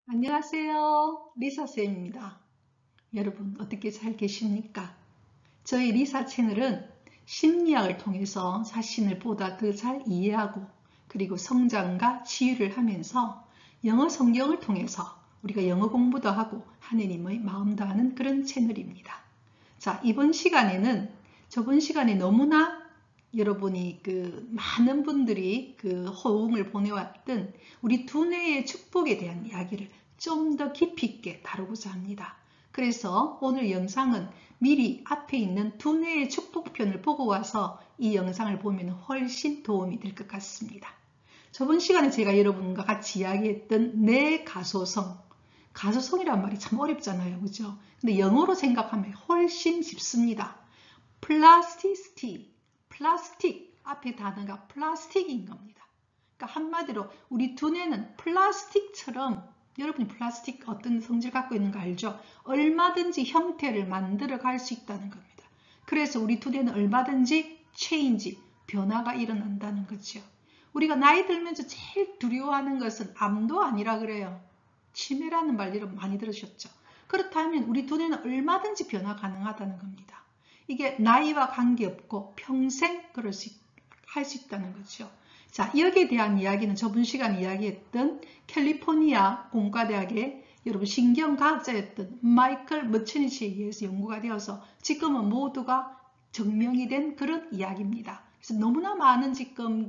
안녕하세요. 리사쌤입니다. 여러분 어떻게 잘 계십니까? 저희 리사 채널은 심리학을 통해서 자신을 보다 더 잘 이해하고 그리고 성장과 치유를 하면서 영어 성경을 통해서 우리가 영어 공부도 하고 하느님의 마음도 하는 그런 채널입니다. 자, 이번 시간에는 저번 시간에 너무나 여러분이 많은 분들이 호응을 보내왔던 우리 두뇌의 축복에 대한 이야기를 좀 더 깊이 있게 다루고자 합니다. 그래서 오늘 영상은 미리 앞에 있는 두뇌의 축복편을 보고 와서 이 영상을 보면 훨씬 도움이 될 것 같습니다. 저번 시간에 제가 여러분과 같이 이야기했던 내 가소성, 가소성이란 말이 참 어렵잖아요, 그죠? 근데 영어로 생각하면 훨씬 쉽습니다. plasticity, 플라스틱, 앞에 단어가 플라스틱인 겁니다. 그러니까 한마디로 우리 두뇌는 플라스틱처럼, 여러분이 플라스틱 어떤 성질 갖고 있는 거 알죠? 얼마든지 형태를 만들어 갈 수 있다는 겁니다. 그래서 우리 두뇌는 얼마든지 change, 변화가 일어난다는 거죠. 우리가 나이 들면서 제일 두려워하는 것은 암도 아니라 그래요. 치매라는 말 여러분 많이 들으셨죠? 그렇다면 우리 두뇌는 얼마든지 변화 가능하다는 겁니다. 이게 나이와 관계없고 평생 할 수 있다는 거죠. 자, 여기에 대한 이야기는 저번 시간에 이야기했던 캘리포니아 공과대학의 여러분 신경과학자였던 마이클 머츠니치에 의해서 연구가 되어서 지금은 모두가 증명이 된 그런 이야기입니다. 그래서 너무나 많은 지금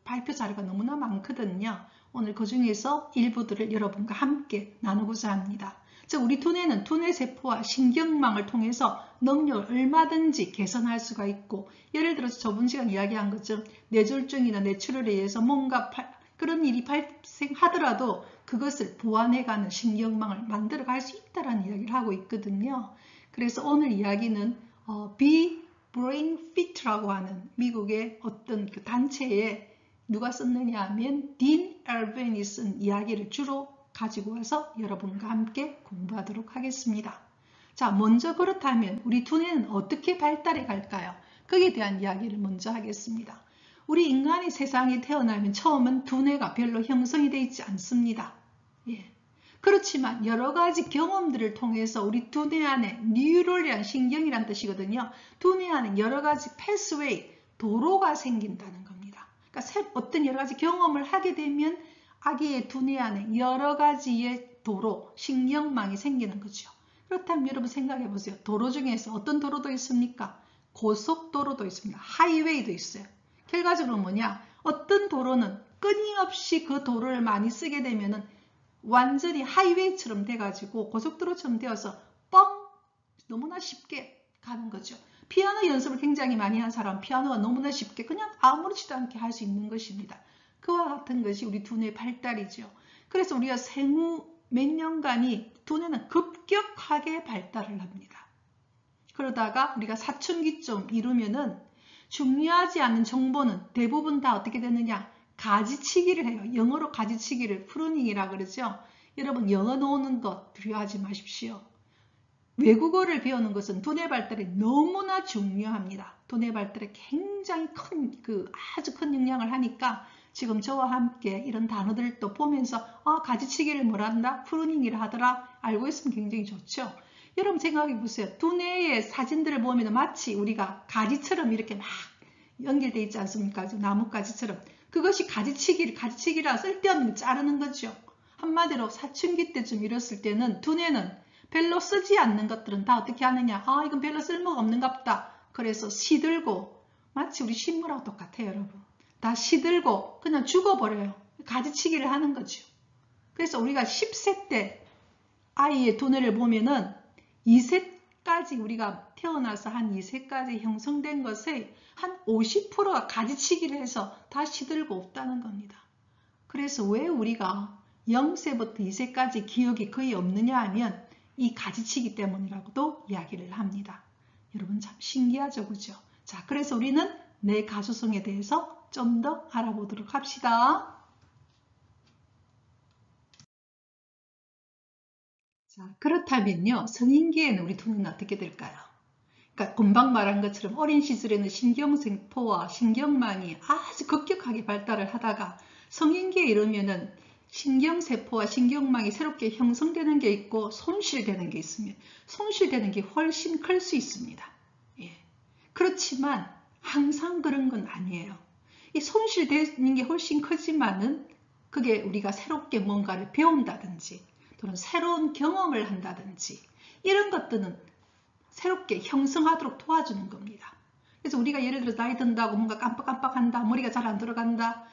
발표 자료가 너무나 많거든요. 오늘 그 중에서 일부들을 여러분과 함께 나누고자 합니다. 즉 우리 두뇌는 두뇌세포와 신경망을 통해서 능력을 얼마든지 개선할 수가 있고, 예를 들어서 저번 시간 이야기한 것처럼 뇌졸중이나 뇌출혈에 의해서 뭔가 그런 일이 발생하더라도 그것을 보완해가는 신경망을 만들어갈 수 있다는 이야기를 하고 있거든요. 그래서 오늘 이야기는 Be Brain Fit라고 하는 미국의 어떤 그 단체에 누가 썼느냐 하면 딘 엘벤이 쓴 이야기를 주로 가지고 와서 여러분과 함께 공부하도록 하겠습니다. 자, 먼저 그렇다면 우리 두뇌는 어떻게 발달해 갈까요? 거기에 대한 이야기를 먼저 하겠습니다. 우리 인간이 세상에 태어나면 처음은 두뇌가 별로 형성이 되어 있지 않습니다. 예. 그렇지만 여러 가지 경험들을 통해서 우리 두뇌 안에 뉴럴이란 신경이란 뜻이거든요. 두뇌 안에 여러 가지 패스웨이, 도로가 생긴다는 겁니다. 그러니까 어떤 여러 가지 경험을 하게 되면 아기의 두뇌 안에 여러 가지의 도로, 신경망이 생기는 거죠. 그렇다면 여러분 생각해 보세요. 도로 중에서 어떤 도로도 있습니까? 고속도로도 있습니다. 하이웨이도 있어요. 결과적으로 뭐냐? 어떤 도로는 끊임없이 그 도로를 많이 쓰게 되면은 완전히 하이웨이처럼 돼가지고 고속도로처럼 되어서 너무나 쉽게 가는 거죠. 피아노 연습을 굉장히 많이 한 사람, 피아노가 너무나 쉽게 그냥 아무렇지도 않게 할 수 있는 것입니다. 그와 같은 것이 우리 두뇌 발달이죠. 그래서 우리가 생후 몇 년간이 두뇌는 급격하게 발달을 합니다. 그러다가 우리가 사춘기쯤 이루면은 중요하지 않은 정보는 대부분 다 어떻게 되느냐? 가지치기를 해요. 영어로 가지치기를 프루닝이라 그러죠. 여러분 영어 노는 것 두려워하지 마십시오. 외국어를 배우는 것은 두뇌 발달에 너무나 중요합니다. 두뇌 발달에 굉장히 아주 큰 영향을 하니까 지금 저와 함께 이런 단어들도 보면서 가지치기를 뭐란다? 프루닝이라 하더라. 알고 있으면 굉장히 좋죠. 여러분 생각해 보세요. 두뇌의 사진들을 보면 마치 우리가 가지처럼 이렇게 막 연결되어 있지 않습니까? 나뭇가지처럼. 그것이 가지치기라 쓸데없는 자르는 거죠. 한마디로 사춘기 때쯤 이랬을 때는 두뇌는 별로 쓰지 않는 것들은 다 어떻게 하느냐? 이건 별로 쓸모가 없는가 보다. 그래서 시들고, 마치 우리 식물하고 똑같아요, 여러분. 다 시들고 그냥 죽어버려요. 가지치기를 하는 거죠. 그래서 우리가 10세 때 아이의 두뇌를 보면은 2세까지 우리가 태어나서 한 2세까지 형성된 것의 한 50%가 가지치기를 해서 다 시들고 없다는 겁니다. 그래서 왜 우리가 0세부터 2세까지 기억이 거의 없느냐 하면 이 가지치기 때문이라고도 이야기를 합니다. 여러분 참 신기하죠, 그죠? 자, 그래서 우리는 내 가소성에 대해서 좀 더 알아보도록 합시다. 자, 그렇다면요, 성인기에는 우리 두뇌는 어떻게 될까요? 그러니까 금방 말한 것처럼 어린 시절에는 신경세포와 신경망이 아주 급격하게 발달을 하다가 성인기에 이르면은 신경세포와 신경망이 새롭게 형성되는 게 있고 손실되는 게 있으면 손실되는 게 훨씬 클 수 있습니다. 예. 그렇지만 항상 그런 건 아니에요. 이 손실되는 게 훨씬 크지만은 그게 우리가 새롭게 뭔가를 배운다든지 또는 새로운 경험을 한다든지 이런 것들은 새롭게 형성하도록 도와주는 겁니다. 그래서 우리가 예를 들어 나이 든다고 뭔가 깜빡깜빡한다, 머리가 잘 안 들어간다.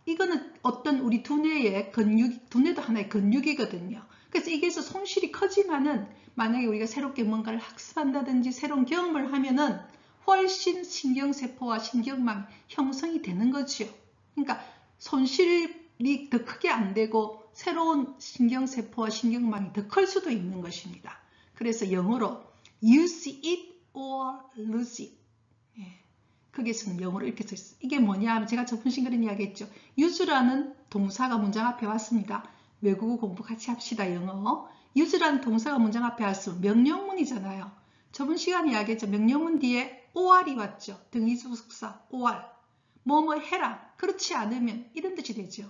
이거는 어떤 우리 두뇌의 근육, 두뇌도 하나의 근육이거든요. 그래서 이게서 손실이 커지만은 만약에 우리가 새롭게 뭔가를 학습한다든지 새로운 경험을 하면은 훨씬 신경세포와 신경망 형성이 되는 거죠. 그러니까 손실이 더 크게 안 되고 새로운 신경세포와 신경망이 더 클 수도 있는 것입니다. 그래서 영어로 use it or lose it. 거기에서는 영어로 이렇게 써있어요. 이게 뭐냐 하면 제가 저번 시간에 이야기했죠. use라는 동사가 문장 앞에 왔습니다. 외국어 공부 같이 합시다. 영어. use라는 동사가 문장 앞에 왔으면 명령문이잖아요. 저번 시간에 이야기했죠. 명령문 뒤에 or이 왔죠. 등위수식사 or. 뭐뭐 해라. 그렇지 않으면 이런 뜻이 되죠.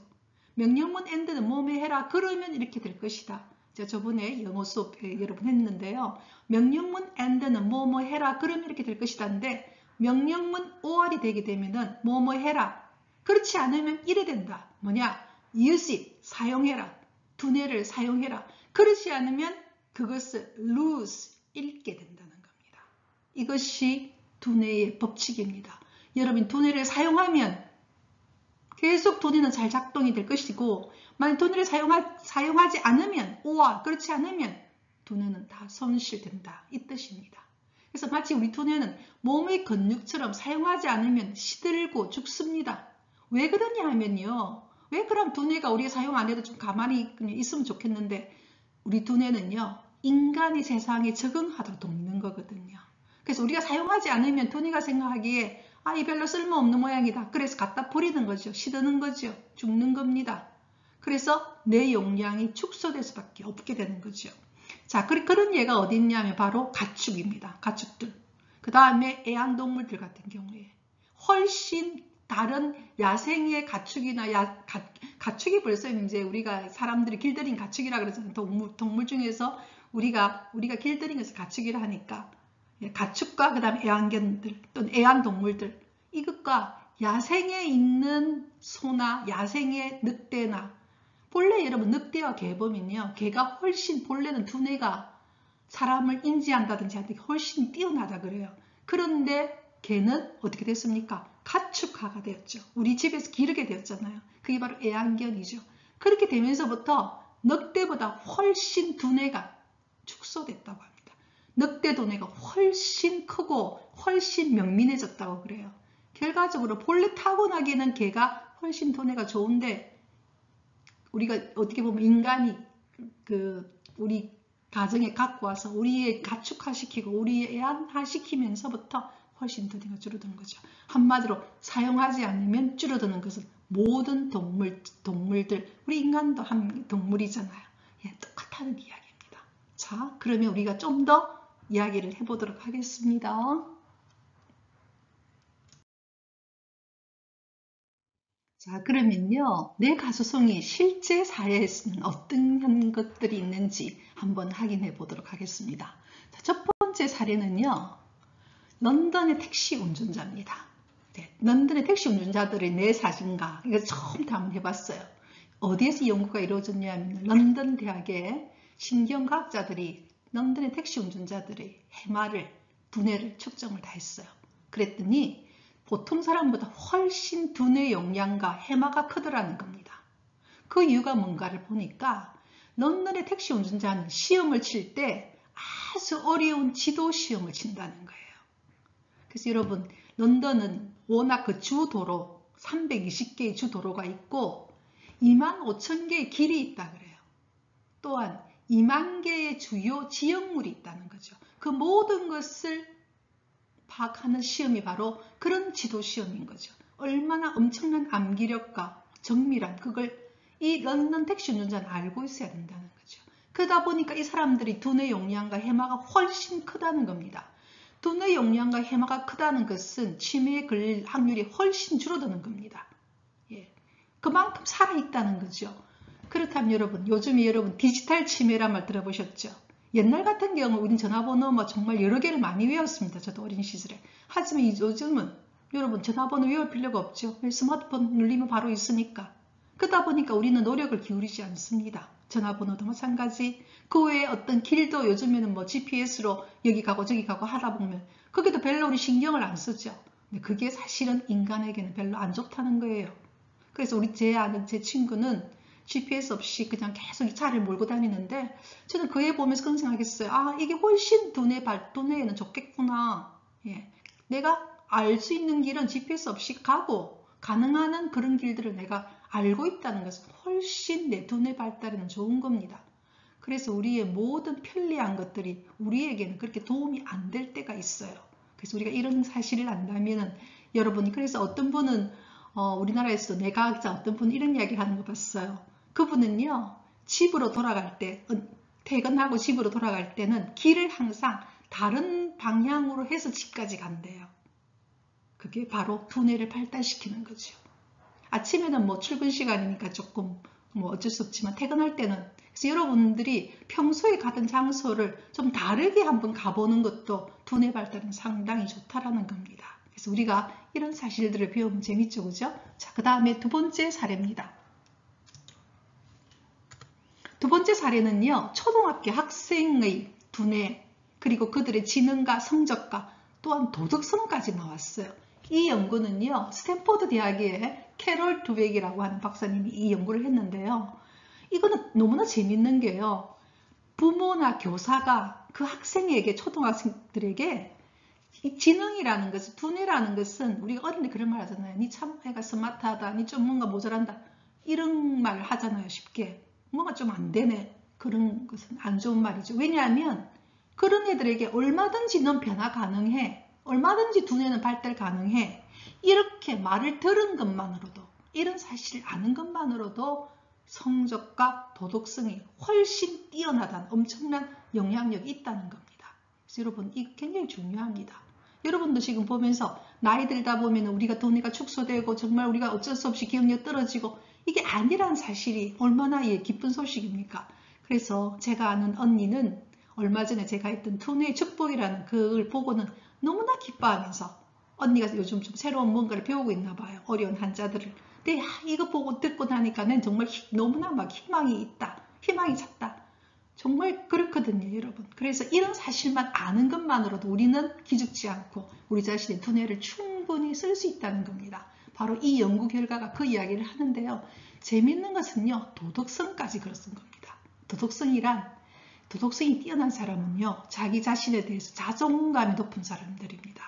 명령문 and는 뭐뭐 해라. 그러면 이렇게 될 것이다. 제가 저번에 영어 수업에 여러분 했는데요. 명령문 and는 뭐뭐 해라. 그러면 이렇게 될 것이다인데 명령문 or이 되게 되면은 뭐뭐 해라. 그렇지 않으면 이래 된다. 뭐냐? use it. 사용해라. 두뇌를 사용해라. 그렇지 않으면 그것을 lose. 잃게 된다는 겁니다. 이것이 두뇌의 법칙입니다. 여러분 두뇌를 사용하면 계속 두뇌는 잘 작동이 될 것이고 만약 두뇌를 사용하지 않으면 or 그렇지 않으면 두뇌는 다 손실된다. 이 뜻입니다. 그래서 마치 우리 두뇌는 몸의 근육처럼 사용하지 않으면 시들고 죽습니다. 왜 그러냐 하면요. 왜 그럼 두뇌가 우리가 사용 안 해도 좀 가만히 그냥 있으면 좋겠는데 우리 두뇌는요. 인간이 세상에 적응하도록 돕는 거거든요. 그래서 우리가 사용하지 않으면 두뇌가 생각하기에 아, 이 별로 쓸모없는 모양이다. 그래서 갖다 버리는 거죠. 시드는 거죠. 죽는 겁니다. 그래서 뇌 용량이 축소될 수밖에 없게 되는 거죠. 자, 그런 예가 어디 있냐면 바로 가축입니다. 가축들. 그 다음에 애완동물들 같은 경우에 훨씬 다른 야생의 가축이나 가축이 벌써 이제 우리가 사람들이 길들인 가축이라 그러잖아요. 동물 중에서 우리가 길들인 것을 가축이라 하니까 가축과 그 다음에 애완견들 또는 애완동물들 이것과 야생에 있는 소나 야생의 늑대나 본래 여러분 늑대와 개 보면요. 개가 훨씬 본래는 두뇌가 사람을 인지한다든지 하는 게 훨씬 뛰어나다 그래요. 그런데 개는 어떻게 됐습니까? 가축화가 되었죠. 우리 집에서 기르게 되었잖아요. 그게 바로 애완견이죠. 그렇게 되면서부터 늑대보다 훨씬 두뇌가 축소됐다고 합니다. 늑대 두뇌가 훨씬 크고 훨씬 명민해졌다고 그래요. 결과적으로 본래 타고나기는 개가 훨씬 두뇌가 좋은데 우리가 어떻게 보면 인간이 우리 가정에 갖고 와서 우리의 가축화시키고 우리의 애완화시키면서부터 훨씬 두뇌가 줄어드는 거죠. 한마디로 사용하지 않으면 줄어드는 것은 모든 동물들, 우리 인간도 한 동물이잖아요. 예, 똑같다는 이야기입니다. 자, 그러면 우리가 좀 더 이야기를 해보도록 하겠습니다. 자, 그러면요. 뇌 가소성이 실제 사회에서는 어떤 것들이 있는지 한번 확인해 보도록 하겠습니다. 자, 첫 번째 사례는요. 런던의 택시 운전자입니다. 네, 런던의 택시 운전자들의 뇌 사진가 이거 처음부터 한번 해봤어요. 어디에서 연구가 이루어졌냐면 런던 대학의 신경과학자들이 런던의 택시 운전자들의 해마를 두뇌를 측정을 다 했어요. 그랬더니 보통 사람보다 훨씬 두뇌 용량과 해마가 크더라는 겁니다. 그 이유가 뭔가를 보니까 런던의 택시 운전자는 시험을 칠 때 아주 어려운 지도 시험을 친다는 거예요. 그래서 여러분 런던은 워낙 그 주도로 320개의 주도로가 있고 25,000개의 길이 있다 그래요. 또한 2만 개의 주요 지역물이 있다는 거죠. 그 모든 것을 파악하는 시험이 바로 그런 지도 시험인 거죠. 얼마나 엄청난 암기력과 정밀한 그걸 이 런던 택시 운전자는 알고 있어야 된다는 거죠. 그러다 보니까 이 사람들이 두뇌 용량과 해마가 훨씬 크다는 겁니다. 두뇌 용량과 해마가 크다는 것은 치매에 걸릴 확률이 훨씬 줄어드는 겁니다. 예. 그만큼 살아있다는 거죠. 그렇다면 여러분, 요즘에 여러분 디지털 치매란 말 들어보셨죠? 옛날 같은 경우 우린 전화번호 뭐 정말 여러 개를 많이 외웠습니다. 저도 어린 시절에. 하지만 요즘은 여러분 전화번호 외울 필요가 없죠. 스마트폰 눌리면 바로 있으니까. 그러다 보니까 우리는 노력을 기울이지 않습니다. 전화번호도 마찬가지. 그 외에 어떤 길도 요즘에는 뭐 GPS로 여기 가고 저기 가고 하다 보면 거기도 별로 우리 신경을 안 쓰죠. 근데 그게 사실은 인간에게는 별로 안 좋다는 거예요. 그래서 제 아는 제 친구는 GPS 없이 그냥 계속 이 차를 몰고 다니는데 저는 그 애 보면서 그런 생각했어요. 아, 이게 훨씬 두뇌에는 좋겠구나. 예. 내가 알 수 있는 길은 GPS 없이 가고 가능한 그런 길들을 내가 알고 있다는 것은 훨씬 내 두뇌 발달에는 좋은 겁니다. 그래서 우리의 모든 편리한 것들이 우리에게는 그렇게 도움이 안 될 때가 있어요. 그래서 우리가 이런 사실을 안다면은 여러분이 그래서 어떤 분은 우리나라에서도 뇌과학자 어떤 분은 이런 이야기를 하는 거 봤어요. 그분은요, 집으로 돌아갈 때, 퇴근하고 집으로 돌아갈 때는 길을 항상 다른 방향으로 해서 집까지 간대요. 그게 바로 두뇌를 발달시키는 거죠. 아침에는 뭐 출근 시간이니까 조금 뭐 어쩔 수 없지만 퇴근할 때는 그래서 여러분들이 평소에 가던 장소를 좀 다르게 한번 가보는 것도 두뇌 발달은 상당히 좋다라는 겁니다. 그래서 우리가 이런 사실들을 배우면 재밌죠, 그죠? 자, 그 다음에 두 번째 사례입니다. 두 번째 사례는요, 초등학교 학생의 두뇌, 그리고 그들의 지능과 성적과 또한 도덕성까지 나왔어요. 이 연구는요, 스탠포드 대학의 캐롤 두벡이라고 하는 박사님이 이 연구를 했는데요. 이거는 너무나 재밌는 게요. 부모나 교사가 그 학생에게, 초등학생들에게 이 지능이라는 것은, 두뇌라는 것은 우리가 어릴 때 그런 말 하잖아요. 니 참 애가 스마트하다, 니 좀 뭔가 모자란다. 이런 말 하잖아요, 쉽게. 뭔가 좀 안 되네. 그런 것은 안 좋은 말이죠. 왜냐하면 그런 애들에게 얼마든지 넌 변화 가능해. 얼마든지 두뇌는 발달 가능해. 이렇게 말을 들은 것만으로도, 이런 사실을 아는 것만으로도 성적과 도덕성이 훨씬 뛰어나다는 엄청난 영향력이 있다는 겁니다. 그래서 여러분, 이거 굉장히 중요합니다. 여러분도 지금 보면서 나이 들다 보면 우리가 두뇌가 축소되고 정말 우리가 어쩔 수 없이 기억력 떨어지고 이게 아니란 사실이 얼마나 기쁜 소식입니까? 그래서 제가 아는 언니는 얼마 전에 제가 했던 두뇌 축복이라는 그걸 보고는 너무나 기뻐하면서 언니가 요즘 좀 새로운 뭔가를 배우고 있나 봐요. 어려운 환자들을. 근데 이거 보고 듣고 나니까 는 정말 너무나 막 희망이 있다. 희망이 찼다. 정말 그렇거든요, 여러분. 그래서 이런 사실만 아는 것만으로도 우리는 기죽지 않고 우리 자신의 두뇌를 충분히 쓸 수 있다는 겁니다. 바로 이 연구 결과가 그 이야기를 하는데요. 재밌는 것은요, 도덕성까지 그렇습니다. 도덕성이 뛰어난 사람은요, 자기 자신에 대해서 자존감이 높은 사람들입니다.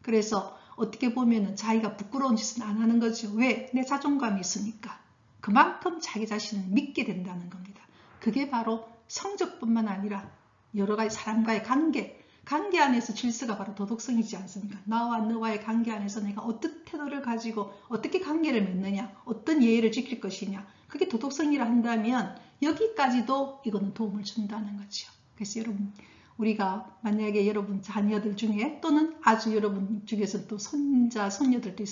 그래서 어떻게 보면은 자기가 부끄러운 짓은 안 하는 거죠. 왜? 내 자존감이 있으니까. 그만큼 자기 자신을 믿게 된다는 겁니다. 그게 바로 성적뿐만 아니라 여러 가지 사람과의 관계 안에서 질서가 바로 도덕성이지 않습니까? 나와 너와의 관계 안에서 내가 어떤 태도를 가지고 어떻게 관계를 맺느냐, 어떤 예의를 지킬 것이냐, 그게 도덕성이라 한다면 여기까지도 이거는 도움을 준다는 거죠. 그래서 여러분, 우리가 만약에 여러분 자녀들 중에 또는 아주 여러분 중에서 또 손자, 손녀들도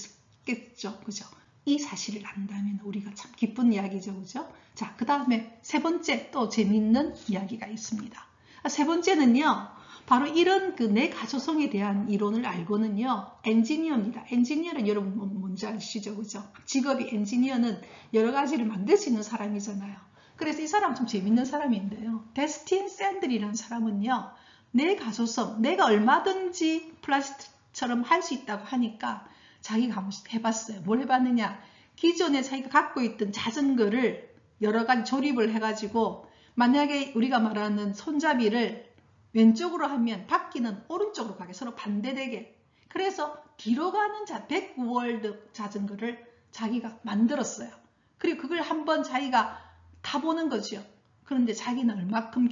있겠죠. 그죠? 이 사실을 안다면 우리가 참 기쁜 이야기죠. 그죠? 자, 그 다음에 세 번째 또 재미있는 이야기가 있습니다. 세 번째는요, 바로 이런 그 내 가소성에 대한 이론을 알고는요, 엔지니어입니다. 엔지니어는 여러분 뭔지 아시죠? 그죠? 직업이 엔지니어는 여러 가지를 만들 수 있는 사람이잖아요. 그래서 이 사람 좀 재밌는 사람인데요. 데스틴 샌들이라는 사람은요, 내 가소성, 내가 얼마든지 플라스틱처럼 할 수 있다고 하니까 자기가 한번 해봤어요. 뭘 해봤느냐? 기존에 자기가 갖고 있던 자전거를 여러 가지 조립을 해가지고 만약에 우리가 말하는 손잡이를 왼쪽으로 하면 바퀴는 오른쪽으로 가게 서로 반대되게 그래서 뒤로 가는 백월드 자전거를 자기가 만들었어요. 그리고 그걸 한번 자기가 타보는 거죠. 그런데 자기는 얼마큼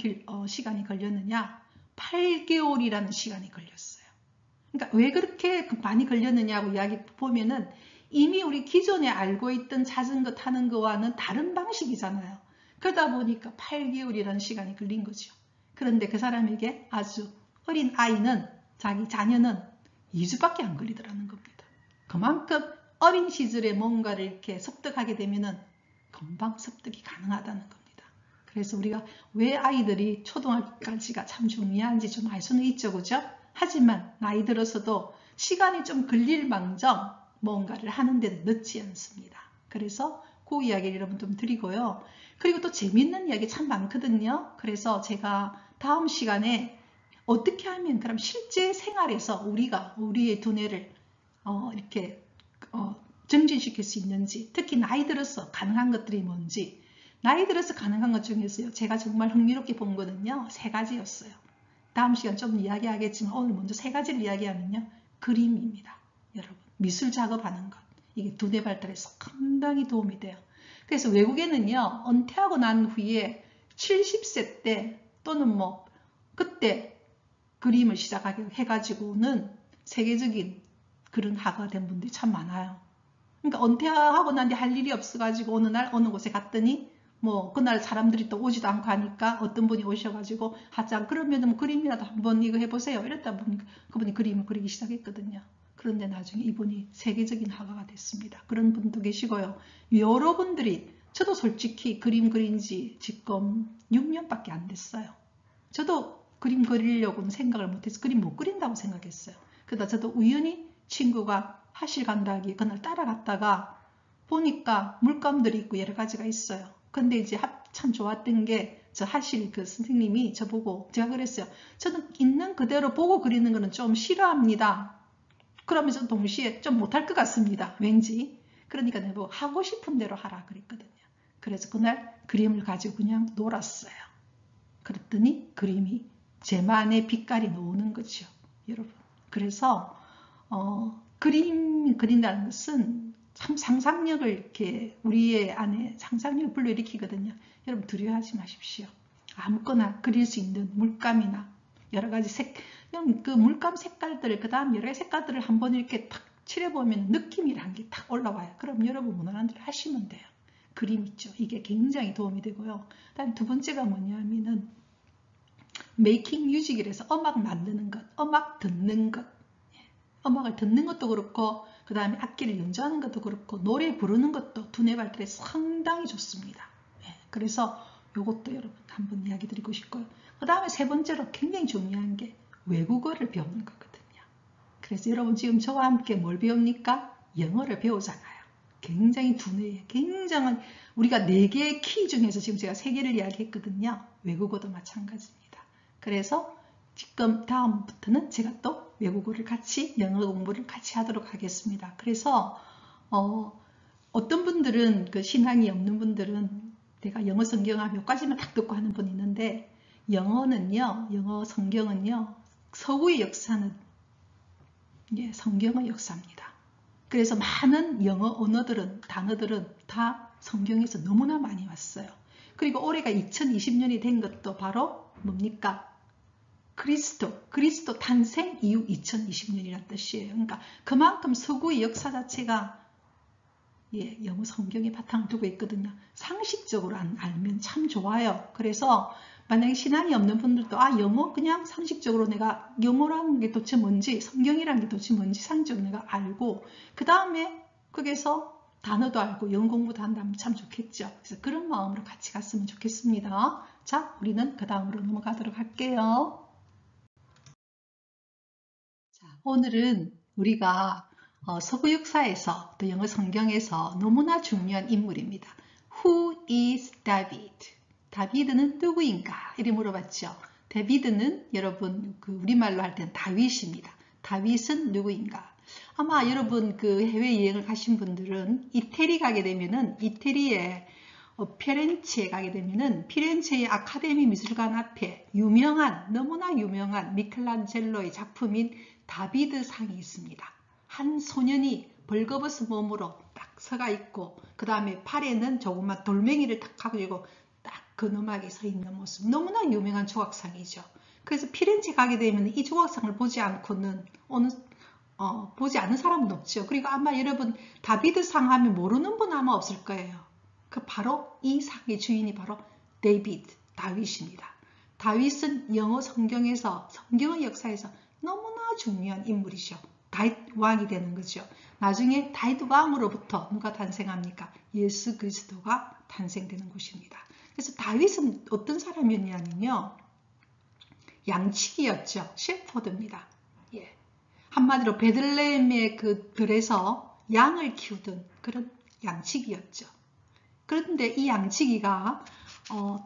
시간이 걸렸느냐? 8개월이라는 시간이 걸렸어요. 그러니까 왜 그렇게 많이 걸렸느냐고 이야기 보면은 이미 우리 기존에 알고 있던 자전거 타는 거와는 다른 방식이잖아요. 그러다 보니까 8개월이라는 시간이 걸린 거죠. 그런데 그 사람에게 아주 어린 아이는, 자기 자녀는 2주밖에 안 걸리더라는 겁니다. 그만큼 어린 시절에 뭔가를 이렇게 습득하게 되면은 금방 습득이 가능하다는 겁니다. 그래서 우리가 왜 아이들이 초등학교까지가 참 중요한지 좀 알 수는 있죠, 그죠? 하지만 나이 들어서도 시간이 좀 걸릴 망정 뭔가를 하는 데는 늦지 않습니다. 그래서 그 이야기를 여러분 좀 드리고요. 그리고 또 재밌는 이야기 참 많거든요. 그래서 제가 다음 시간에 어떻게 하면 그럼 실제 생활에서 우리가 우리의 두뇌를 이렇게 정진시킬 수 있는지, 특히 나이 들어서 가능한 것들이 뭔지, 나이 들어서 가능한 것 중에서요, 제가 정말 흥미롭게 본 거는요, 3가지였어요. 다음 시간 좀 이야기하겠지만 오늘 먼저 3가지를 이야기하면요, 그림입니다. 여러분, 미술 작업하는 것, 이게 두뇌 발달에 상당히 도움이 돼요. 그래서 외국에는요, 은퇴하고 난 후에 70세 때 또는 뭐 그때 그림을 시작하게 해가지고는 세계적인 그런 화가가 된 분들이 참 많아요. 그러니까 은퇴하고 난 뒤에 할 일이 없어가지고 어느 날 어느 곳에 갔더니 뭐 그날 사람들이 또 오지도 않고 하니까 어떤 분이 오셔가지고 하자 그러면 뭐 그림이라도 한번 이거 해보세요. 이랬다 보니까 그분이 그림을 그리기 시작했거든요. 그런데 나중에 이분이 세계적인 화가가 됐습니다. 그런 분도 계시고요. 여러분들이 저도 솔직히 그림 그린 지 지금 6년밖에 안 됐어요. 저도 그림 그리려고는 생각을 못해서 그림 못 그린다고 생각했어요. 그러다 저도 우연히 친구가 화실 간다기 그날 따라갔다가 보니까 물감들이 있고 여러 가지가 있어요. 근데 이제 참 좋았던 게 저 화실 그 선생님이 저보고 제가 그랬어요. 저는 있는 그대로 보고 그리는 거는 좀 싫어합니다. 그러면서 동시에 좀 못할 것 같습니다. 왠지. 그러니까 내가 뭐 하고 싶은 대로 하라 그랬거든요. 그래서 그날 그림을 가지고 그냥 놀았어요. 그랬더니 그림이 제만의 빛깔이 나오는 거죠. 여러분. 그래서 그림 그린다는 것은 참 상상력을 이렇게 우리의 안에 상상력을 불러일으키거든요. 여러분 두려워하지 마십시오. 아무거나 그릴 수 있는 물감이나 여러 가지 그 물감 색깔들, 그 다음 여러 가지 색깔들을 한번 이렇게 탁 칠해보면 느낌이란 게 탁 올라와요. 그럼 여러분 원하는 대로 하시면 돼요. 그림 있죠. 이게 굉장히 도움이 되고요. 다음 두 번째가 뭐냐면은 메이킹 뮤직이라서 음악 만드는 것, 음악 듣는 것. 음악을 듣는 것도 그렇고 그 다음에 악기를 연주하는 것도 그렇고 노래 부르는 것도 두뇌 발달에 상당히 좋습니다. 그래서 이것도 여러분 한번 이야기 드리고 싶고요. 그 다음에 3번째로 굉장히 중요한 게 외국어를 배우는 거거든요. 그래서 여러분 지금 저와 함께 뭘 배웁니까? 영어를 배우잖아요. 굉장히 두뇌에 굉장한 우리가 4개의 키 중에서 지금 제가 3개를 이야기했거든요. 외국어도 마찬가지입니다. 그래서 지금 다음부터는 제가 또 외국어를 같이 영어 공부를 같이 하도록 하겠습니다. 그래서 어떤 분들은 그 신앙이 없는 분들은 내가 영어 성경을 몇 가지만 딱 듣고 하는 분이 있는데 영어는요, 영어 성경은요, 서구의 역사는 성경의 역사입니다. 그래서 많은 영어 언어들은 단어들은 다 성경에서 너무나 많이 왔어요. 그리고 올해가 2020년이 된 것도 바로 뭡니까? 그리스도 탄생 이후 2020년이라는 뜻이에요. 그러니까 그만큼 서구의 역사 자체가 영어 성경에 바탕을 두고 있거든요. 상식적으로 알면 참 좋아요. 그래서 만약에 신앙이 없는 분들도 영어 그냥 상식적으로 내가 영어라는 게 도대체 뭔지 성경이라는 게 도대체 뭔지 상식적으로 내가 알고 그 다음에 거기서 단어도 알고 영어 공부도 한다면 참 좋겠죠. 그래서 그런 마음으로 같이 갔으면 좋겠습니다. 자, 우리는 그 다음으로 넘어가도록 할게요. 자, 오늘은 우리가 서구 역사에서 또 영어 성경에서 너무나 중요한 인물입니다. Who is David? 다비드는 누구인가? 이렇게 물어봤죠. 다비드는 여러분 그 우리말로 할 때는 다윗입니다. 다윗은 누구인가? 아마 여러분 그 해외여행을 가신 분들은 이태리 가게 되면은 이태리에 피렌체에 가게 되면은 피렌체의 아카데미 미술관 앞에 너무나 유명한 미켈란젤로의 작품인 다비드상이 있습니다. 한 소년이 벌거벗은 몸으로 딱 서가 있고 그 다음에 팔에는 조그만 돌멩이를 딱 가지고 딱 근엄하게 서 있는 모습, 너무나 유명한 조각상이죠. 그래서 피렌체 가게 되면 이 조각상을 보지 않고는 보지 않은 사람은 없죠. 그리고 아마 여러분 다비드상 하면 모르는 분 아마 없을 거예요. 바로 이 상의 주인이 바로 다윗입니다. 다윗은 영어 성경의 역사에서 너무나 중요한 인물이죠. 다윗 왕이 되는 거죠. 나중에 다윗 왕으로부터 누가 탄생합니까? 예수 그리스도가 탄생되는 곳입니다. 그래서 다윗은 어떤 사람이었냐면요. 양치기였죠. 셰퍼드입니다. 예. 한마디로 베들레헴의 그 들에서 양을 키우던 그런 양치기였죠. 그런데 이 양치기가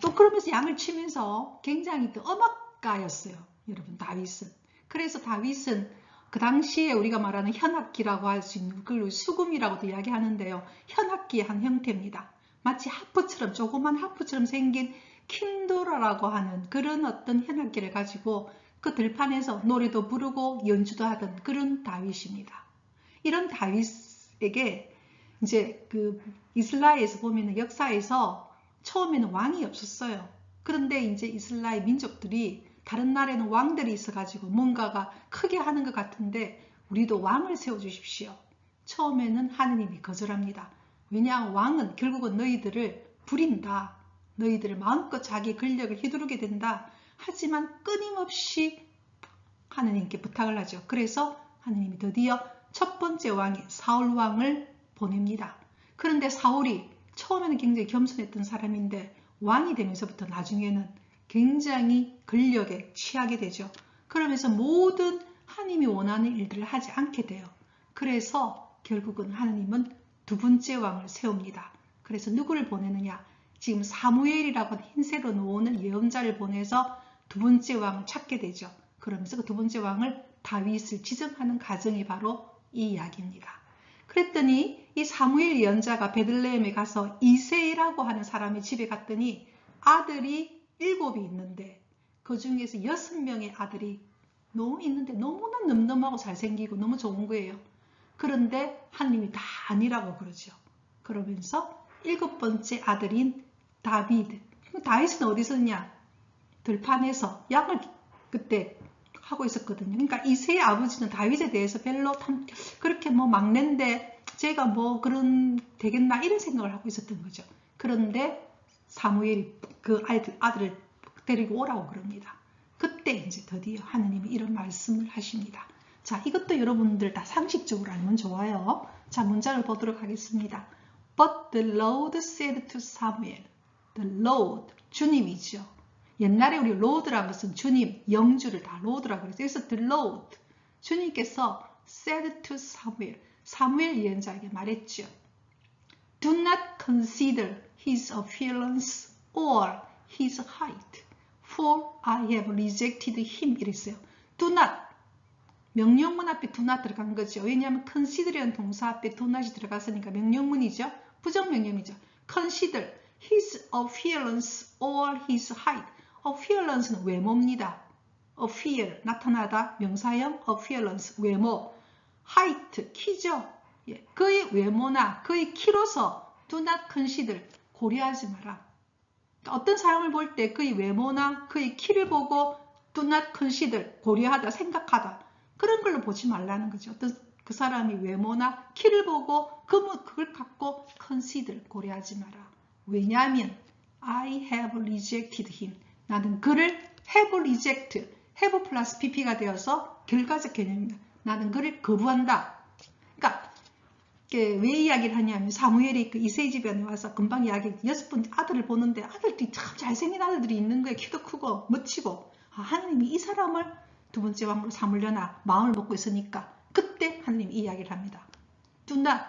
또 그러면서 양을 치면서 굉장히 또 음악가였어요. 여러분, 다윗은. 그래서 다윗은 그 당시에 우리가 말하는 현악기라고 할 수 있는 그걸 수금이라고도 이야기하는데요. 현악기의 한 형태입니다. 마치 하프처럼, 조그만 하프처럼 생긴 킨도라라고 하는 그런 어떤 현악기를 가지고 그 들판에서 노래도 부르고 연주도 하던 그런 다윗입니다. 이런 다윗에게 이제 그 이스라엘에서 보면 역사에서 처음에는 왕이 없었어요. 그런데 이제 이스라엘 민족들이 다른 나라에는 왕들이 있어가지고 뭔가가 크게 하는 것 같은데 우리도 왕을 세워주십시오. 처음에는 하느님이 거절합니다. 왜냐, 왕은 결국은 너희들을 부린다. 너희들을 마음껏 자기 권력을 휘두르게 된다. 하지만 끊임없이 하느님께 부탁을 하죠. 그래서 하느님이 드디어 첫 번째 왕인 사울 왕을 보냅니다. 그런데 사울이 처음에는 굉장히 겸손했던 사람인데 왕이 되면서부터 나중에는 굉장히 권력에 취하게 되죠. 그러면서 모든 하나님이 원하는 일들을 하지 않게 돼요. 그래서 결국은 하나님은 두 번째 왕을 세웁니다. 그래서 누구를 보내느냐? 지금 사무엘이라고 하는 흰새로 놓는 예언자를 보내서 두 번째 왕을 찾게 되죠. 그러면서 그 두 번째 왕을 다윗을 지정하는 과정이 바로 이 이야기입니다. 그랬더니 이 사무엘 예언자가 베들레헴에 가서 이새라고 하는 사람의 집에 갔더니 아들이 7이 있는데 그 중에서 6명의 아들이 너무 있는데 너무나 늠름하고 잘생기고 너무 좋은 거예요. 그런데 하나님이 다 아니라고 그러죠. 그러면서 7번째 아들인 다윗. 다윗은 어디서 있냐? 들판에서 양을 그때 하고 있었거든요. 그러니까 이새의 아버지는 다윗에 대해서 별로 그렇게 뭐 막내인데 제가 뭐 그런 되겠나 이런 생각을 하고 있었던 거죠. 그런데 사무엘이 그 아들을 데리고 오라고 그럽니다. 그때 이제 드디어 하느님이 이런 말씀을 하십니다. 자, 이것도 여러분들 다 상식적으로 알면 좋아요. 자, 문장을 보도록 하겠습니다. But the Lord said to Samuel. The Lord, 주님이죠. 옛날에 우리 Lord라는 것은 주님, 영주를 다 Lord라고 그랬어요. 그래서 the Lord, 주님께서 said to Samuel, 사무엘 예언자에게 말했죠. Do not consider his appearance or his height, for I have rejected him. 이랬어요. Do not, 명령문 앞에 do not 들어간 거죠. 왜냐하면 consider이라는 동사 앞에 do not이 들어갔으니까 명령문이죠. 부정명령이죠. Consider his appearance or his height. appearance는 외모입니다. appear, 나타나다, 명사형 appearance, 외모. height, 키죠. 예, 그의 외모나 그의 키로서 do not consider, 고려하지 마라. 그러니까 어떤 사람을 볼 때 그의 외모나 그의 키를 보고 do not consider, 고려하다, 생각하다. 그런 걸로 보지 말라는 거죠. 어떤 그 사람이 외모나 키를 보고 그걸 갖고 consider, 고려하지 마라. 왜냐하면 I have rejected him. 나는 그를 have reject, have 플러스 pp가 되어서 결과적 개념입니다. 나는 그를 거부한다. 그러니까 왜 이야기를 하냐면 사무엘이 그 이새의 집에 와서 금방 이야기 6번째 아들을 보는데 아들들이 참 잘생긴 아들들이 있는 거예요. 키도 크고 멋지고 하나님이 이 사람을 두 번째 왕으로 삼으려나 마음을 먹고 있으니까 그때 하나님이 이야기를 합니다. Do not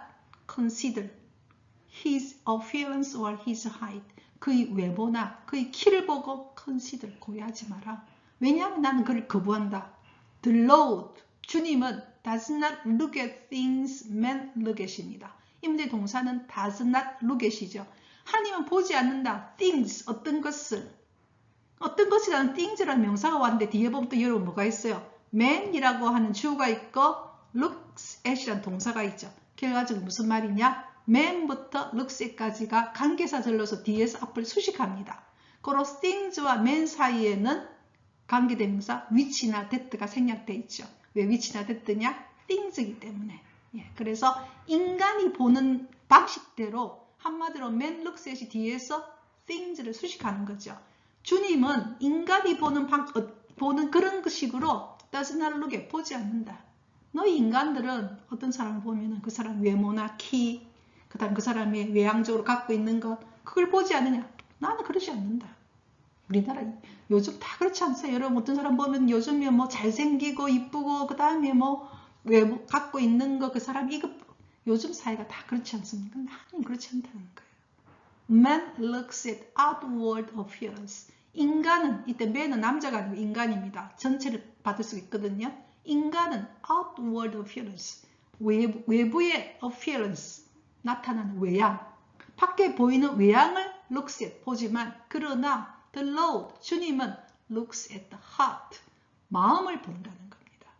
consider his appearance or his height. 그의 외모나 그의 키를 보고 consider, 고려하지 마라. 왜냐하면 나는 그를 거부한다. The Lord, 주님은 does not look at things men look at입니다. 이 문제 동사는 does not look at이죠. 하나님은 보지 않는다. things, 어떤 것이라는 things라는 명사가 왔는데 뒤에 보면 또 여러분 뭐가 있어요? man이라고 하는 주어가 있고 looks at이라는 동사가 있죠. 결과적으로 무슨 말이냐? man부터 looks at까지가 관계사절로서 뒤에서 앞을 수식합니다. 그리고 things와 man 사이에는 관계대명사 which나 that가 생략되어 있죠. 왜 which나 that냐? things이기 때문에. 예, 그래서 인간이 보는 방식대로 한마디로 man looks at이 뒤에서 things를 수식하는 거죠. 주님은 인간이 보는 그런 식으로 does not look at, 보지 않는다. 너희 인간들은 어떤 사람을 보면은 그 사람 외모나 키, 그 다음 그 사람의 외향적으로 갖고 있는 것, 그걸 보지 않느냐? 나는 그러지 않는다. 우리나라 요즘 다 그렇지 않어요? 여러분 어떤 사람 보면 요즘에 뭐 잘생기고 이쁘고 그 다음에 뭐 외모 갖고 있는 거 그 사람 이거 요즘 사회가 다 그렇지 않습니까? 나는 그렇지 않다는 거예요. Man looks at outward appearance. 인간은 이때 man은 남자가 아니고 인간입니다. 전체를 받을 수 있거든요. 인간은 outward appearance. 외부의 appearance. 나타나는 외양. 밖에 보이는 외양을 looks at 보지만 그러나 the Lord 주님은 looks at the heart. 마음을 본다는 겁니다.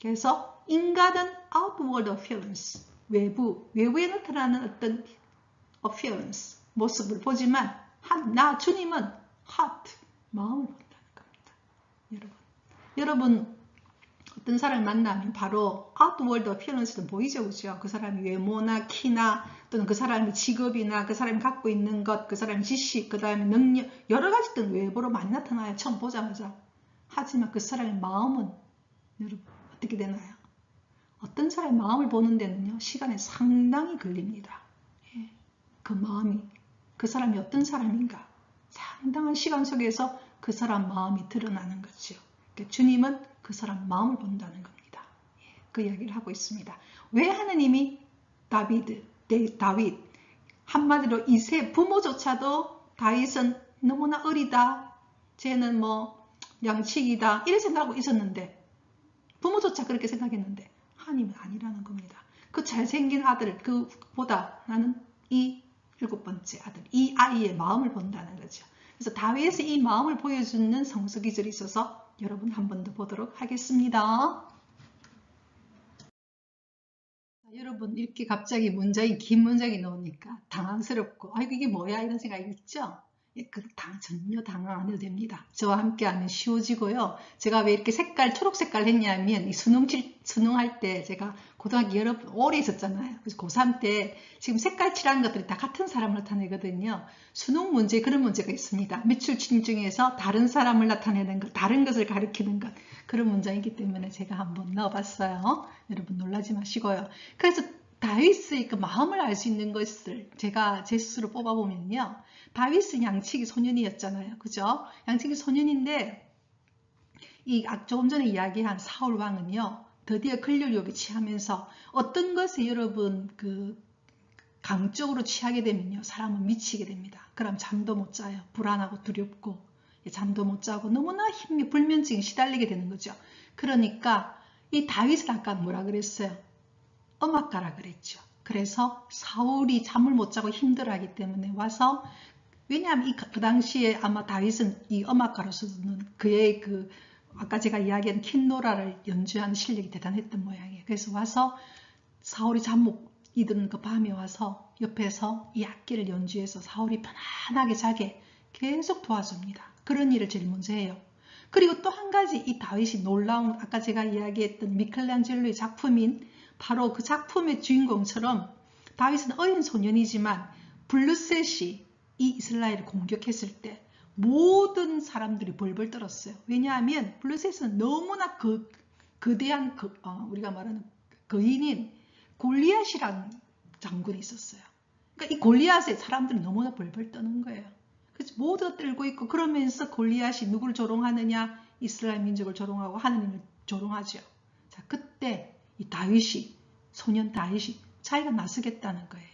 그래서 인간은 outward appearance. 외부에 나타나는 어떤 appearance, 모습을 보지만 나 주님은 heart, 마음을 본다는 겁니다. 여러분 어떤 사람을 만나면 바로 outward appearance는 보이죠, 그죠? 그 사람이 외모나 키나 또는 그 사람의 직업이나 그 사람이 갖고 있는 것, 그 사람의 지식, 그 다음에 능력 여러 가지들 외부로 많이 나타나요. 처음 보자마자. 하지만 그 사람의 마음은 여러분 어떻게 되나요? 어떤 사람의 마음을 보는 데는요 시간이 상당히 걸립니다. 그 마음이 그 사람이 어떤 사람인가 상당한 시간 속에서 그 사람 마음이 드러나는 거죠. 그러니까 주님은 그 사람 마음을 본다는 겁니다. 그 이야기를 하고 있습니다. 왜 하느님이 다윗 한마디로 이세 부모조차도 다윗은 너무나 어리다. 쟤는 뭐 양치기다. 이렇게 생각하고 있었는데 부모조차 그렇게 생각했는데 하나님은 아니라는 겁니다. 그 잘생긴 아들 그보다 나는 이 7번째 아들 이 아이의 마음을 본다는 거죠. 그래서 다윗의 이 마음을 보여주는 성서기절이 있어서 여러분 한 번 더 보도록 하겠습니다. 여러분 이렇게 갑자기 긴 문장이 나오니까 당황스럽고 아이고 이게 뭐야 이런 생각이 있죠? 전혀 당황 안 해도 됩니다. 저와 함께 하면 쉬워지고요. 제가 왜 이렇게 초록 색깔 했냐면 이 수능할 때 제가 고등학교 여러 번 오래 있었잖아요. 그래서 고3 때 지금 색깔 칠하는 것들이 다 같은 사람을 나타내거든요. 수능 문제에 그런 문제가 있습니다. 밑줄침 중에서 다른 사람을 나타내는 것, 다른 것을 가리키는 것 그런 문장이기 때문에 제가 한번 넣어봤어요. 여러분 놀라지 마시고요. 그래서 다윗의 그 마음을 알 수 있는 것을 제가 제 스스로 뽑아보면요. 다윗은 양치기 소년이었잖아요. 그죠? 양치기 소년인데 조금 전에 이야기한 사울 왕은요. 드디어 권력욕에 취하면서 어떤 것에 여러분 강적으로 취하게 되면요. 사람은 미치게 됩니다. 그럼 잠도 못 자요. 불안하고 두렵고 잠도 못 자고 너무나 불면증에 시달리게 되는 거죠. 그러니까 이 다윗은 아까 뭐라 그랬어요? 음악가라 그랬죠. 그래서 사울이 잠을 못 자고 힘들어하기 때문에 와서 왜냐하면 그 당시에 아마 다윗은 이 음악가로서는 그의 아까 제가 이야기한 킨노라를 연주하는 실력이 대단했던 모양이에요. 그래서 와서 사울이 잠 못 이던 그 밤에 와서 옆에서 이 악기를 연주해서 사울이 편안하게 자게 계속 도와줍니다. 그런 일을 제일 먼저 해요. 그리고 또 한 가지 이 다윗이 놀라운 아까 제가 이야기했던 미켈란젤로의 작품인 바로 그 작품의 주인공처럼 다윗은 어린 소년이지만 블루셋이 이 이스라엘을 공격했을 때 모든 사람들이 벌벌 떨었어요. 왜냐하면 블루셋은 너무나 거대한 우리가 말하는 거인인 골리앗이라는 장군이 있었어요. 그러니까 이 골리앗에 사람들은 너무나 벌벌 떠는 거예요. 그래서 모두가 떨고 있고 그러면서 골리앗이 누구를 조롱하느냐? 이스라엘 민족을 조롱하고 하느님을 조롱하죠. 자, 그때 이 소년 다윗이 자기가 나서겠다는 거예요.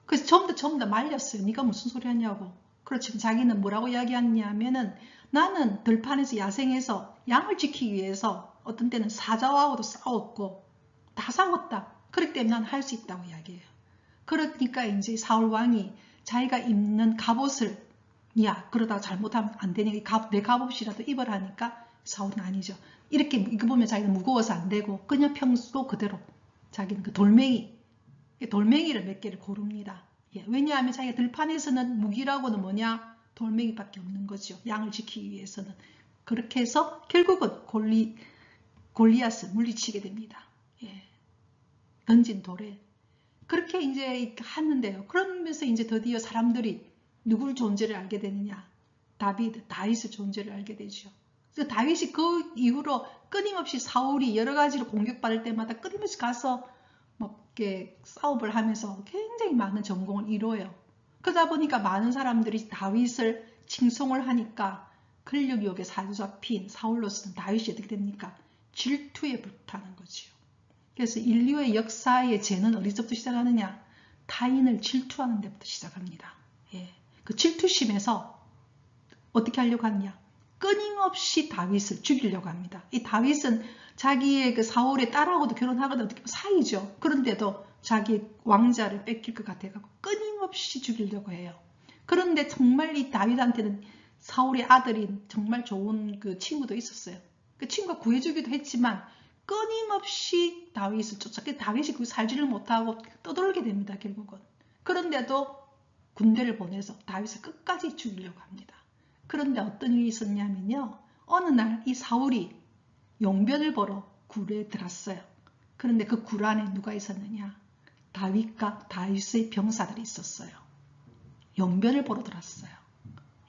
그래서 전부 다 말렸어요. 네가 무슨 소리 하냐고. 그렇지만 자기는 뭐라고 이야기하냐면은 나는 들판에서 야생에서 양을 지키기 위해서 어떤 때는 사자와도 싸웠고 다 싸웠다. 그렇기 때문에 난 할 수 있다고 이야기해요. 그러니까 이제 사울 왕이 자기가 입는 갑옷을 그러다 잘못하면 안 되니까 내 갑옷이라도 입으라 하니까 사울은 아니죠. 이렇게 이거 보면 자기는 무거워서 안 되고 그냥 평소 그대로 자기는 그 돌멩이를 몇 개를 고릅니다. 왜냐하면 자기가 들판에서는 무기라고는 뭐냐? 돌멩이밖에 없는 거죠. 양을 지키기 위해서는. 그렇게 해서 결국은 골리앗을 물리치게 됩니다. 던진 돌에. 그렇게 이제 하는데요. 그러면서 이제 드디어 사람들이 누구를 존재를 알게 되느냐? 다윗의 존재를 알게 되죠. 그래서 다윗이 그 이후로 끊임없이 사울이 여러 가지로 공격받을 때마다 끊임없이 가서 뭐 이렇게 싸움을 하면서 굉장히 많은 전공을 이뤄요. 그러다 보니까 많은 사람들이 다윗을 칭송을 하니까 권력욕에 사로잡힌 사울로서는 다윗이 어떻게 됩니까? 질투에 불타는 거지요. 그래서 인류의 역사의 죄는 어디서부터 시작하느냐? 타인을 질투하는 데부터 시작합니다. 예. 그 질투심에서 어떻게 하려고 하느냐? 끊임없이 다윗을 죽이려고 합니다. 이 다윗은 자기의 그 사울의 딸하고도 결혼하거나 어떻게 보면 사이죠. 그런데도 자기 왕자를 뺏길 것 같아가지고 끊임없이 죽이려고 해요. 그런데 정말 이 다윗한테는 사울의 아들인 정말 좋은 그 친구도 있었어요. 그 친구가 구해주기도 했지만 끊임없이 다윗을 쫓아서 다윗이 그 살지를 못하고 떠돌게 됩니다. 결국은. 그런데도 군대를 보내서 다윗을 끝까지 죽이려고 합니다. 그런데 어떤 일이 있었냐면요. 어느 날 이 사울이 용변을 보러 굴에 들었어요. 그런데 그 굴 안에 누가 있었느냐? 다윗과 다윗의 병사들이 있었어요. 용변을 보러 들었어요.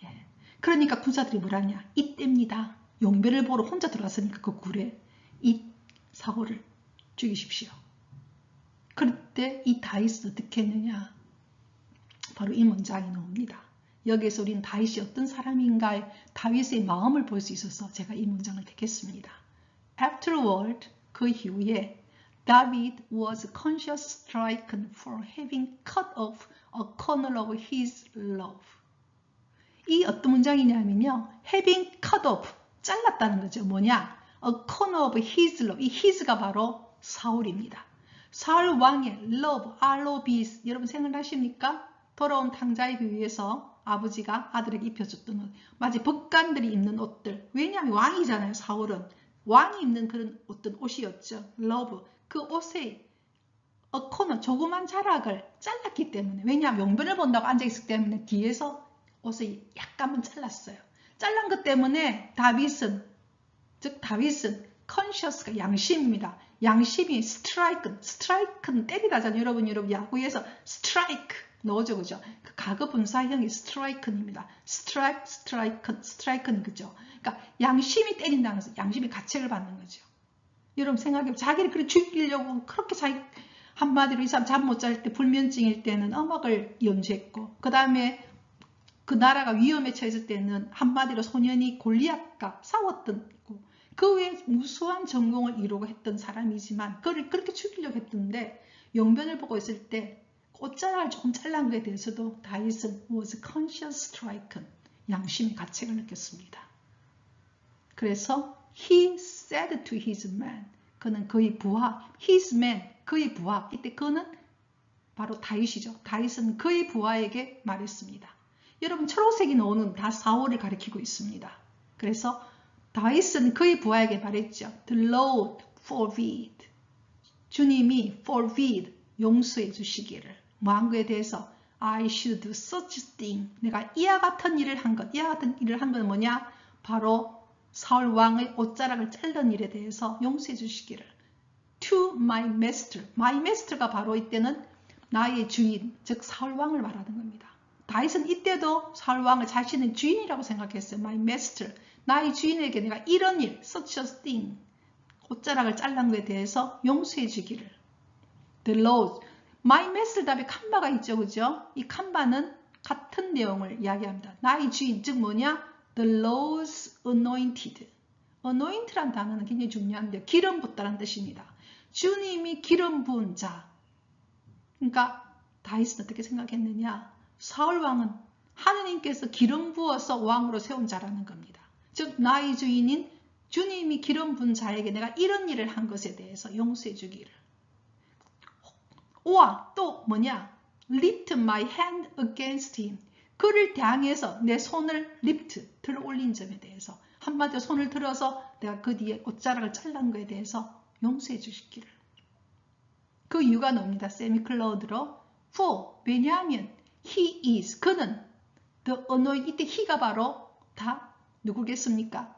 예. 그러니까 군사들이 뭐라냐? 이때입니다. 용변을 보러 혼자 들어왔으니까 그 굴에 이 사울을 죽이십시오. 그때 이 다윗은 어떻게 했느냐? 바로 이 문장이 나옵니다. 여기에서 우리는 다윗이 어떤 사람인가의 다윗의 마음을 볼 수 있어서 제가 이 문장을 택했습니다. Afterward, 그 이후에 David was conscience stricken for having cut off a corner of his love. 이 어떤 문장이냐면요. having cut off, 잘랐다는 거죠. 뭐냐? A corner of his love. 이 his가 바로 사울입니다. 사울 왕의 love, R-O-B, 여러분 생각하십니까? 돌아온 탕자의 비유에서 아버지가 아들에게 입혀줬던 옷. 마치 법관들이 입는 옷들. 왜냐하면 왕이잖아요. 사울은. 왕이 입는 그런 어떤 옷이었죠. love. 그 옷에 코너 조그만 자락을 잘랐기 때문에. 왜냐하면 용변을 본다고 앉아있기 때문에 뒤에서 옷을 약간은 잘랐어요. 잘란 것 때문에 다윗은 conscious가 양심입니다. 양심이 strike는 때리다잖아요. 여러분 야구에서 strike 넣어줘, 그죠? 그 가급 분사형이 strike입니다. strike는 그죠? 그러니까 양심이 때린다는 것은 양심이 가책을 받는 거죠. 여러분 생각해보면 자기를 그렇게 죽이려고 그렇게 자기 한마디로 이 사람 잠 못 잘 때 불면증일 때는 음악을 연주했고 그 다음에 그 나라가 위험에 처했을 때는 한마디로 소년이 골리앗과 싸웠던 그 외에 무수한 전공을 이루고 했던 사람이지만 그를 그렇게 죽이려고 했던데 용변을 보고 있을 때 꽃자락을 조금 잘란 것에 대해서도 다윗은 was conscience stricken, 양심의 가책을 느꼈습니다. 그래서 he said to his man, 그는 그의 부하, his man, 그의 부하, 이때 그는 바로 다윗이죠. 다윗은 그의 부하에게 말했습니다. 여러분 초록색이 나오는 다 사울을 가리키고 있습니다. 그래서 다윗은 그의 부하에게 말했죠. The Lord forbid, 주님이 forbid, 용서해 주시기를. 뭐한 거에 대해서 I should do such thing. 내가 이와 같은 일을 한 것. 이와 같은 일을 한 건 뭐냐? 바로 사울 왕의 옷자락을 자른 일에 대해서 용서해 주시기를. To my master. My master가 바로 이때는 나의 주인, 즉 사울 왕을 말하는 겁니다. 다윗은 이때도 사울 왕을 자신의 주인이라고 생각했어요. My master. 나의 주인에게 내가 이런 일, such a thing. 옷자락을 잘란 것에 대해서 용서해 주기를. The Lord. My master 다음에 칸바가 있죠. 그죠? 이 칸바는 같은 내용을 이야기합니다. 나의 주인, 즉 뭐냐? The Lord's anointed. anointed란 단어는 굉장히 중요한데요. 기름 붓다라는 뜻입니다. 주님이 기름 부은 자. 그러니까 다윗은 어떻게 생각했느냐? 사울 왕은 하느님께서 기름 부어서 왕으로 세운 자라는 겁니다. 즉 나의 주인인 주님이 기름 부은 자에게 내가 이런 일을 한 것에 대해서 용서해 주기를. 오와 또 뭐냐? lift my hand against him. 그를 향해서 내 손을 lift, 들어 올린 점에 대해서 한마디로 손을 들어서 내가 그 뒤에 옷자락을 잘란 것에 대해서 용서해 주시기를. 그 이유가 나옵니다. 세미클로드로 for, 왜냐하면 he is, 그는 the anointed, 이때 he가 바로 다 누구겠습니까?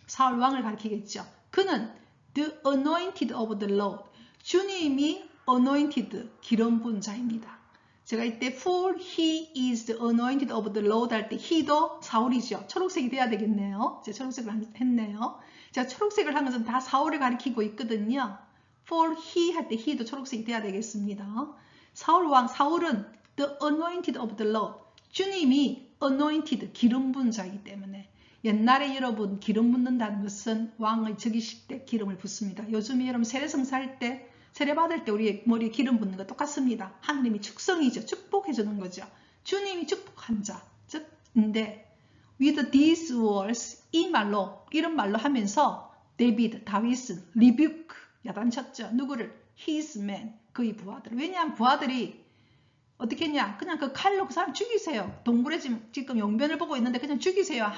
사울 왕을 가리키겠죠. 그는 the anointed of the Lord, 주님이 anointed, 기름 부은 자입니다. 제가 이때 for he is the anointed of the Lord 할 때 he도 사울이죠. 초록색이 돼야 되겠네요. 제가 초록색을 했네요. 제가 초록색을 한 것은 다 사울을 가리키고 있거든요. for he 할 때 he도 초록색이 돼야 되겠습니다. 사울은 the anointed of the Lord. 주님이 anointed, 기름 부은 자이기 때문에 옛날에 여러분 기름 붓는다는 것은 왕의 즉위식 때 기름을 붓습니다. 요즘에 여러분 세례성사 할 때 세례 받을 때 우리 머리에 기름 붓는 거 똑같습니다. 하느님이 축성이죠. 축복해 주는 거죠. 주님이 축복한 자. 즉인데 with these words 이 말로 이런 말로 하면서 다윗은 rebuke 야단쳤죠. 누구를? his men 그의 부하들. 왜냐하면 부하들이 어떻게 했냐? 그냥 그 칼로 그 사람 죽이세요. 동굴에 지금 용변을 보고 있는데 그냥 죽이세요.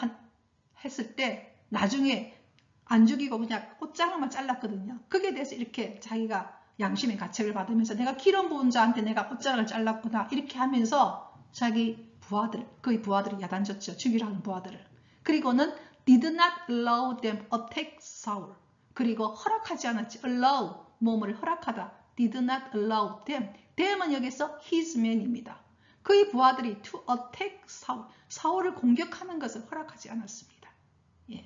했을 때 나중에 안 죽이고 그냥 옷자락만 잘랐거든요. 그게 대해서 이렇게 자기가 양심의 가책을 받으면서 내가 기름 부은 자한테 내가 옷자락을 잘랐구나 이렇게 하면서 자기 부하들, 그의 부하들을 야단쳤죠. 죽이라는 부하들을. 그리고는 did not allow them attack Saul. 그리고 허락하지 않았지. allow, 몸을 허락하다. did not allow them. them은 여기서 his men입니다. 그의 부하들이 to attack Saul. 사울을 공격하는 것을 허락하지 않았습니다. 예.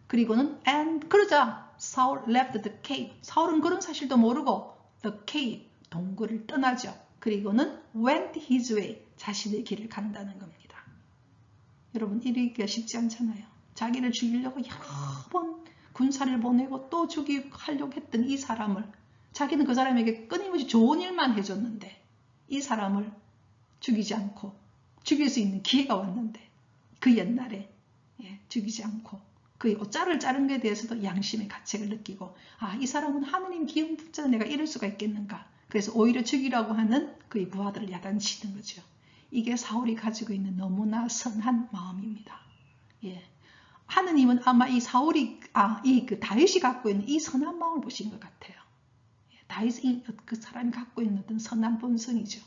그리고는 and 그러자 Saul left the cave. 사울은 그런 사실도 모르고 the cave, 동굴을 떠나죠. 그리고는 went his way, 자신의 길을 간다는 겁니다. 여러분 이러기가 쉽지 않잖아요. 자기를 죽이려고 여러 번 군사를 보내고 또 하려고 했던 이 사람을 자기는 그 사람에게 끊임없이 좋은 일만 해줬는데 이 사람을 죽이지 않고 죽일 수 있는 기회가 왔는데 그 옛날에 죽이지 않고 그의 옷자를 자른 것에 대해서도 양심의 가책을 느끼고 이 사람은 하느님 기름 붙자 내가 이럴 수가 있겠는가. 그래서 오히려 죽이라고 하는 그의 부하들을 야단치는 거죠. 이게 사울이 가지고 있는 너무나 선한 마음입니다. 예. 하느님은 아마 이 사울이 그 다윗이 갖고 있는 이 선한 마음을 보신 것 같아요. 다윗이 그 사람이 갖고 있는 어떤 선한 본성이죠.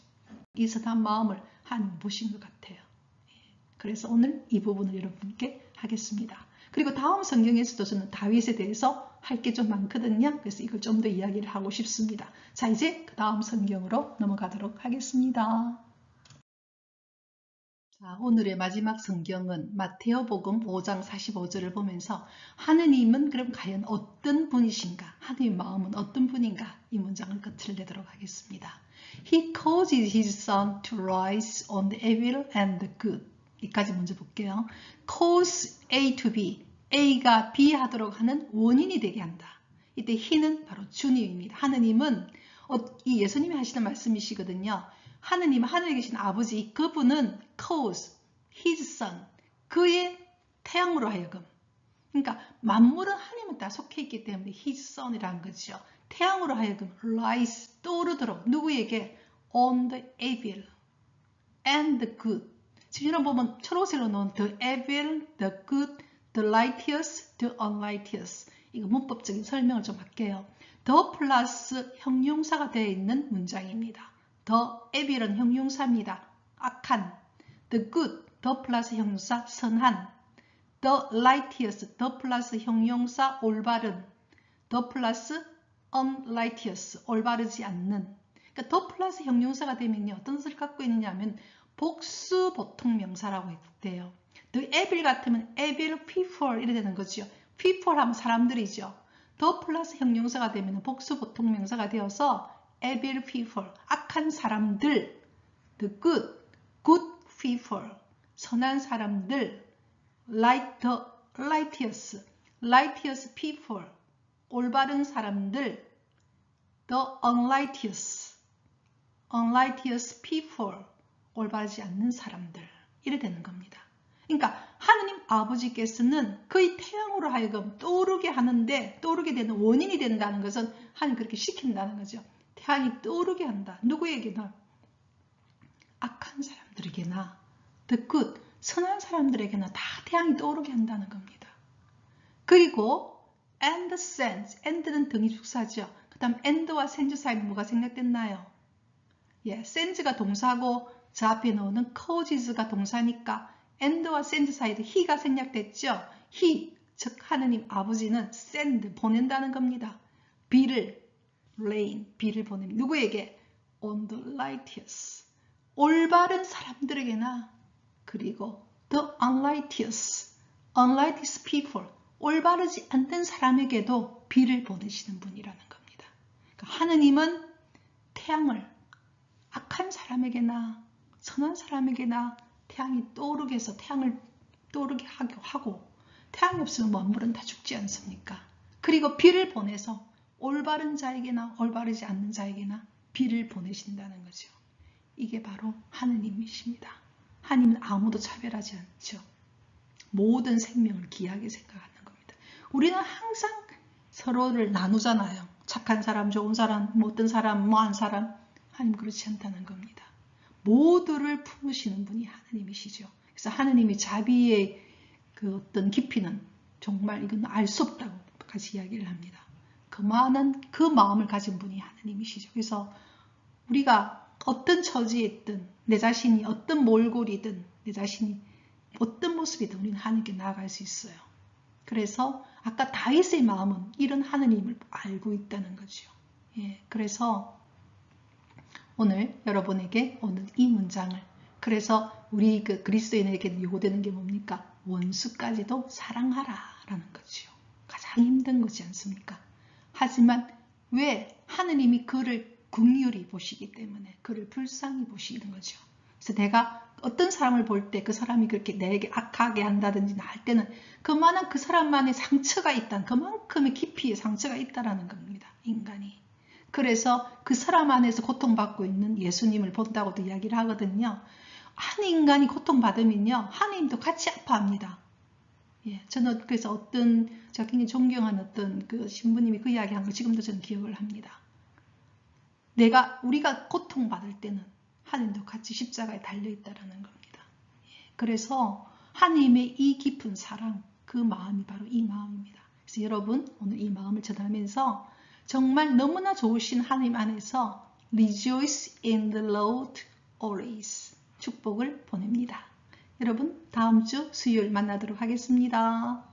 이 선한 마음을 하나님 보신 것 같아요. 그래서 오늘 이 부분을 여러분께 하겠습니다. 그리고 다음 성경에서도 저는 다윗에 대해서 할 게 좀 많거든요. 그래서 이걸 좀 더 이야기를 하고 싶습니다. 자, 이제 그 다음 성경으로 넘어가도록 하겠습니다. 자, 오늘의 마지막 성경은 마테오복음 5장 45절을 보면서 하느님은 그럼 과연 어떤 분이신가? 하느님의 마음은 어떤 분인가? 이 문장을 끝을 내도록 하겠습니다. He causes his sun to rise on the evil and the good. 이까지 먼저 볼게요. cause A to B, A가 B 하도록 하는 원인이 되게 한다. 이때 he는 바로 주님입니다. 하느님은 이 예수님이 하시는 말씀이시거든요. 하느님, 하늘에 계신 아버지, 그분은 cause, his son, 그의 태양으로 하여금. 그러니까 만물은 하나님은 다 속해 있기 때문에 his son이라는 거죠. 태양으로 하여금 rise, 떠오르도록 누구에게? on the evil and the good. 지금 여러분 보면 초록색으로 넣은 the evil, the good, the righteous, the unrighteous. 이거 문법적인 설명을 좀 할게요. the 플러스 형용사가 되어 있는 문장입니다. the evil은 형용사입니다. 악한. the good, the 플러스 형용사 선한. the righteous, the 플러스 형용사 올바른. the 플러스 unrighteous, 올바르지 않는. 그러니까 the 플러스 형용사가 되면요. 어떤 뜻을 갖고 있느냐 하면 복수 보통 명사라고 돼요. the evil 같으면 evil people 이래 되는 거죠. people 하면 사람들이죠. the 플러스 형용사가 되면 복수 보통 명사가 되어서 evil people, 악한 사람들. the good, good people, 선한 사람들. like the righteous, righteous people, 올바른 사람들. the unrighteous, unrighteous people, 올바르지 않는 사람들. 이래 되는 겁니다. 그러니까 하느님 아버지께서는 그의 태양으로 하여금 떠오르게 하는데 떠오르게 되는 원인이 된다는 것은 하나님 그렇게 시킨다는 거죠. 태양이 떠오르게 한다. 누구에게나? 악한 사람들에게나 the good, 선한 사람들에게나 다 태양이 떠오르게 한다는 겁니다. 그리고 and sends, and는 등이 축사죠. 그 다음 and와 sends 사이에 뭐가 생략됐나요? sends가 동사고 저 앞에 넣는 causes가 동사니까 and와 send 사이에 he가 생략됐죠. he, 즉 하느님 아버지는 send, 보낸다는 겁니다. 비를, rain, 비를 보냅니다. 누구에게? on the righteous, 올바른 사람들에게나 그리고 the unrighteous people, 올바르지 않는 사람에게도 비를 보내시는 분이라는 겁니다. 그러니까 하느님은 태양을 악한 사람에게나 선한 사람에게나 태양이 떠오르게 해서 태양을 떠오르게 하고 태양이 없으면 만물은 다 죽지 않습니까? 그리고 비를 보내서 올바른 자에게나 올바르지 않는 자에게나 비를 보내신다는 거죠. 이게 바로 하느님이십니다. 하느님은 아무도 차별하지 않죠. 모든 생명을 귀하게 생각하는 겁니다. 우리는 항상 서로를 나누잖아요. 착한 사람, 좋은 사람, 못된 사람, 뭐한 사람. 하나님 그렇지 않다는 겁니다. 모두를 품으시는 분이 하느님이시죠. 그래서 하느님의 자비의 그 어떤 깊이는 정말 이건 알 수 없다고 같이 이야기를 합니다. 그 많은 그 마음을 가진 분이 하느님이시죠. 그래서 우리가 어떤 처지에 있든 내 자신이 어떤 몰골이든 내 자신이 어떤 모습이든 우리는 하느님께 나아갈 수 있어요. 그래서 아까 다윗의 마음은 이런 하느님을 알고 있다는 거죠. 예, 그래서 오늘 여러분에게 오늘 이 문장을 그래서 우리 그 그리스도인에게 요구되는 게 뭡니까? 원수까지도 사랑하라 라는 거죠. 가장 힘든 거지 않습니까? 하지만 왜 하느님이 그를 긍휼히 보시기 때문에 그를 불쌍히 보시는 거죠. 그래서 내가 어떤 사람을 볼 때 그 사람이 그렇게 내게 악하게 한다든지 할 때는 그만한 그 사람만의 상처가 있다는 그만큼의 깊이의 상처가 있다는 겁니다. 인간이. 그래서 그 사람 안에서 고통받고 있는 예수님을 본다고도 이야기를 하거든요. 한 인간이 고통받으면요. 하느님도 같이 아파합니다. 예, 저는 그래서 제가 굉장히 존경하는 어떤 그 신부님이 그 이야기 한 거 지금도 저는 기억을 합니다. 우리가 고통받을 때는 하느님도 같이 십자가에 달려있다는 겁니다. 예, 그래서 하느님의 이 깊은 사랑, 그 마음이 바로 이 마음입니다. 그래서 여러분 오늘 이 마음을 전하면서 정말 너무나 좋으신 하느님 안에서 Rejoice in the Lord always 축복을 보냅니다. 여러분 다음 주 수요일 만나도록 하겠습니다.